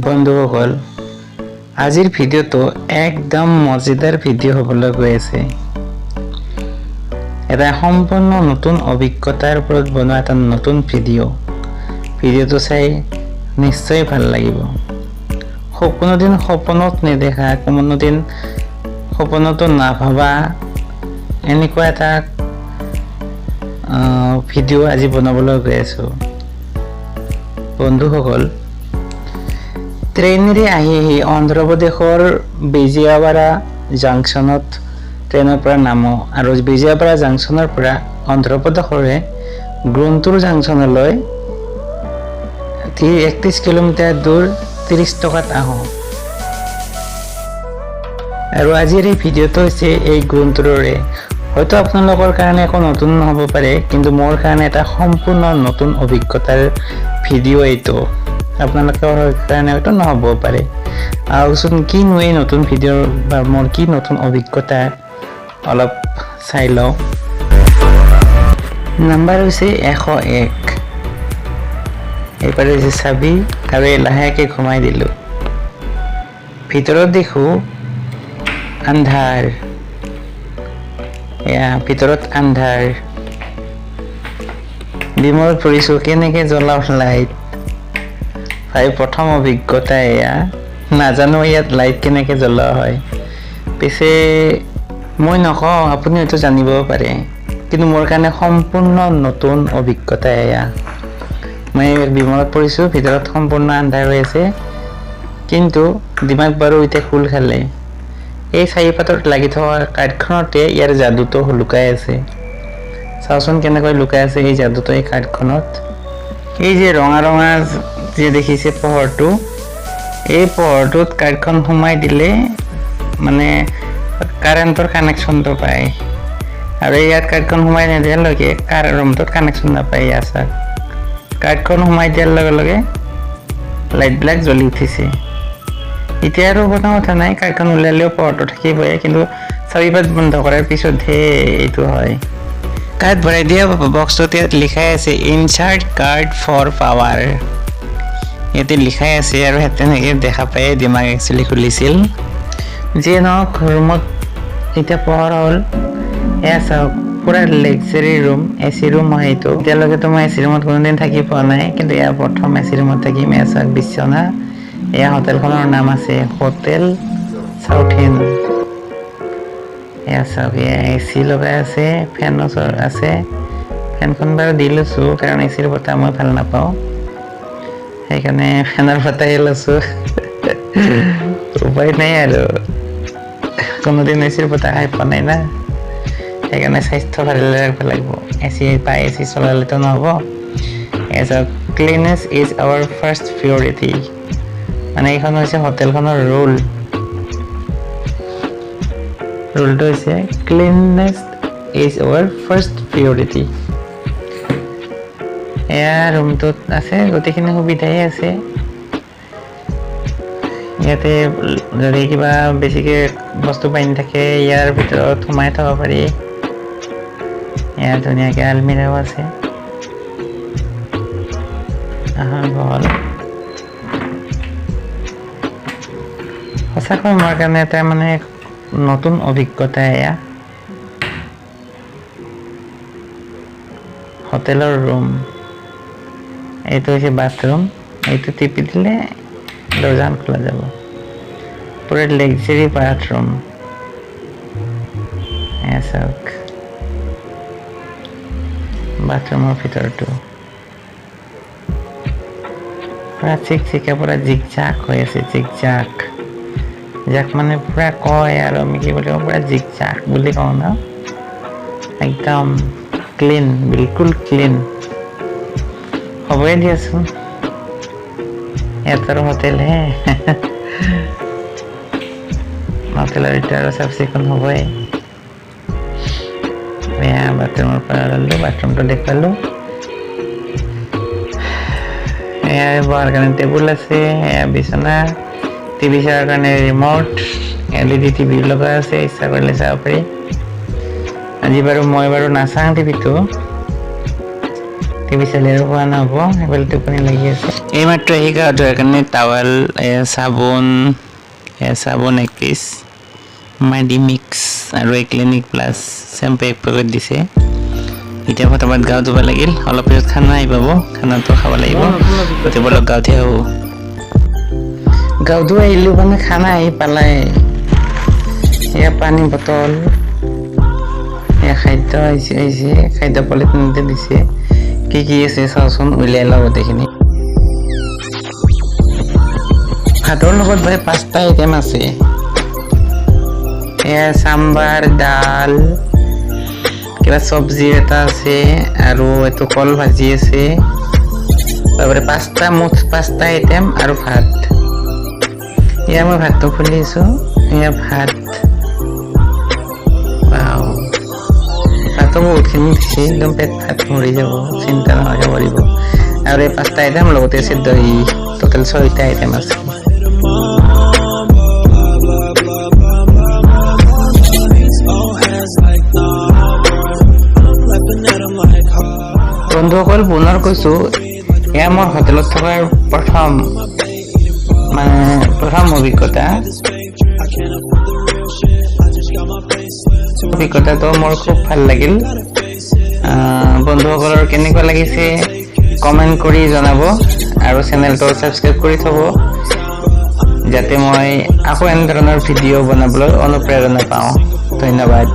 বন্ধুসকল, আজিৰ ভিডিঅ'টো একদম মজাদাৰ ভিডিঅ' হ'বলৈ গৈ আছে। এটা সম্পূৰ্ণ নতুন অভিজ্ঞতাৰ ওপৰত বনোৱা এটা নতুন ভিডিঅ'টো চাই নিশ্চয় ভাল লাগিব। কোনোদিন সপোনত নেদেখা, কোনোদিন সপোনতো নাভাবা এনেকুৱা এটা ভিডিঅ' আজি বনাবলৈ গৈ আছোঁ। বন্ধুসকল, ট্ৰেইনেৰে আহি অন্ধ্ৰপ্ৰদেশৰ বিজয়াৱাড়া জাংচনত ট্ৰেইনৰ পৰা নামো আৰু বিজয়াৱাড়া জাংচনৰ পৰা অন্ধ্ৰপ্ৰদেশৰে গুণ্টুৰ জাংচনলৈ 31 কিলোমিটাৰ দূৰ 30 টকাত আহোঁ। আৰু আজিৰ এই ভিডিঅ'টো হৈছে এই গুণ্টুৰৰে। হয়তো আপোনালোকৰ কাৰণে একো নতুন নহ'ব পাৰে, কিন্তু মোৰ কাৰণে এটা সম্পূৰ্ণ নতুন অভিজ্ঞতাৰ ভিডিঅ' এইটো। আপোনালোকৰ কাৰণে হয়তো নহ'ব পাৰে। আহকচোন কিনো এই নতুন ভিডিঅ' বা মোৰ কি নতুন অভিজ্ঞতা অলপ চাই লওঁ। নাম্বাৰ হৈছে 101। এইবাৰ হৈছে চাবি আৰু লাহেকৈ ঘুমাই দিলোঁ। ভিতৰত দেখোঁ আন্ধাৰ, ভিতৰত আন্ধাৰ। বিমলত পৰিছোঁ কেনেকৈ জ্বলাও লাইট। ভাই প্ৰথম অভিজ্ঞতা এয়া, নাজানো ইয়াত লাইট কেনেকৈ জ্বলোৱা হয়। পিছে মই নকওঁ, আপুনি হয়তো জানিব পাৰে, কিন্তু মোৰ কাৰণে সম্পূৰ্ণ নতুন অভিজ্ঞতা এয়া। মই বিমলত পৰিছোঁ, ভিতৰত সম্পূৰ্ণ আন্ধাৰ হৈ আছে, কিন্তু দিমাগ বাৰু এতিয়া খোল খালে। এই চাৰিপাতত লাগি থকা কাৰ্ডখনতে ইয়াৰ যাদুটো লুকাই আছে। চাওঁচোন কেনেকৈ লুকাই আছে এই যাদুটো এই কাৰ্ডখনত। এই যে ৰঙা ৰঙা যে দেখিছে পোহৰটো, এই পোহৰটোত কাৰ্ডখন সোমাই দিলে মানে কাৰেণ্টৰ কানেকশ্যনটো পায়, আৰু ইয়াত কাৰ্ডখন সোমাই নিদিয়ালৈকে ৰুমটোত কানেকশ্যন নাপায়। ইয়াত চাওক, কাৰ্ডখন সোমাই দিয়াৰ লগে লগে লাইটবিলাক জ্বলি উঠিছে। এতিয়া আৰু কোনো কথা নাই, কাৰ্ডখন ওলালেও পোহৰটো থাকিবই, কিন্তু চাৰিপাত বন্ধ কৰাৰ পিছতহে এইটো হয়। কাৰ্ড ভৰাই দিয়া বক্সটোত ইয়াত লিখাই আছে ইনচাৰ্ট কাৰ্ড ফৰ পাৱাৰ। ইয়াতে লিখাই আছে আৰু তেনেকৈ দেখা পায় দিমাগ একচুৱেলি খুলিছিল। যিয়ে নহওক, ৰুমত এতিয়া পোহৰ হ'ল। এয়া চাওক, পূৰা লাক্সাৰী ৰুম, AC ৰুম হয় এইটো। এতিয়ালৈকেতো মই AC ৰুমত কোনোদিন থাকি পোৱা নাই, কিন্তু এয়া প্ৰথম AC ৰুমত থাকিম। এয়া চাওক বিচনা। এয়া হোটেলখনৰ নাম আছে হোটেল চাউথ ইণ্ড। এয়া চাওক, এয়া AC লগাই আছে, ফেনো আছে। ফেনখন বাৰু দি লৈছোঁ, কাৰণ ACৰ বতাহ মই ভাল নাপাওঁ, সেইকাৰণে ফেনৰ বতাহে লৈছোঁ। উপায় নাই আৰু, কোনোদিন ACৰ বতাহ খাই পোৱা নাই না, সেইকাৰণে স্বাস্থ্য ভালে ৰাখিব লাগিব। AC চলালেতো নহ'ব। As a cleanliness is our first priority, মানে এইখন হৈছে হোটেলখনৰ ৰুলটো হৈছে cleanliness is our first priority. এয়া ৰুমটোত আছে গোটেইখিনি সুবিধাই আছে। ইয়াতে যদি কিবা বেছিকৈ বস্তু বান্ধি থাকে ইয়াৰ ভিতৰত সোমাই থ'ব পাৰি। এয়া ধুনীয়াকৈ আলমিৰাও আছে। বহল। সঁচাকৈ মোৰ কাৰণে এটা মানে নতুন অভিজ্ঞতা এয়া। হোটেলৰ ৰুম, এইটো হৈছে বাথৰুম। এইটো টিপি দিলে দৰ্জাখন খোলা যাব। পূৰা লাক্সাৰী বাথৰুম। এয়া চাওক বাথৰুমৰ ভিতৰটো পূৰা চিকচিকা, পূৰা জিকজাক হৈ আছে। জিকজাক যাক মানে পূৰা কয় আৰু আমি কি বুলি কওঁ, পূৰা জিকজাক বুলি কওঁ ন। একদম ক্লিন, বিলকুল ক্লিন হ'বই দিয়াচোন, ইয়াত আৰু হোটেলহে। হোটেলৰ এতিয়া আৰু চাফ চিকুণ হ'বই। এয়া বাথৰুমৰ পৰা ওলালোঁ, বাথৰুমটো দেখুৱালোঁ। এয়া বহাৰ কাৰণে টেবুল আছে। এয়া বিচনা, টিভি চোৱাৰ কাৰণে ৰিম'ট, LED টিভি লগা আছে, ইচ্ছা কৰিলে চাব পাৰি। আজি বাৰু মই নাচাওঁ টিভিটো টিভি চালে আৰু খোৱা নহ'ব সেইফালে টোপনি লাগি আছে এইমাত্ৰ আহি গা ধোৱাৰ কাৰণে টাৱেল চাবোন 1 পিচ মাডি মিক্স আৰু ক্লিনিক প্লাছ চেম্পু 1 পেকেট দিছে এতিয়া ফটাফট গাঁও ধুব লাগিল অলপ পিছত খানা আহি পাব খানাটো খাব লাগিব গতিকে বলক গাঁৱতে আহোঁ গাঁও ধুই আহিলোঁ মানে খানা আহি পালাই এয়া পানী বটল এয়া খাদ্য আহিছে খাদ্য পলিথিনতে দিছে কি আছে চাওচোন উলিয়াই লওঁ গোটেইখিনি ভাতৰ লগত প্ৰায় 5টা আইটেম আছে এয়া চাম্বাৰ ডাল কিবা চব্জি এটা আছে আৰু এইটো কল ভাজি আছে তাৰপৰে 5টা আইটেম আৰু ভাত এয়া মই ভাতটো খুলিছো এয়া ভাত ওয়াও ভাতটো বহুতখিনি দিছে একদম পেট ভাত মৰি যাব চিন্তা নহয় কৰিব আৰু এই 5টা আইটেম লগতে আছে দহি টোটাল 6টা আইটেম আছে বন্ধুসকল পুনৰ কৈছো এয়া মোৰ হোটেলত থকাৰ প্ৰথম অভিজ্ঞতাটো মোৰ খুব ভাল লাগিল বন্ধুসকলৰ কেনেকুৱা লাগিছে কমেন্ট কৰি জনাব আৰু চেনেলটো সাবস্ক্ৰাইব কৰি থব যাতে মই আকৌ এনে ধৰণৰ ভিডিঅ' বনাবলৈ অনুপ্ৰেৰণা পাওঁ ধন্যবাদ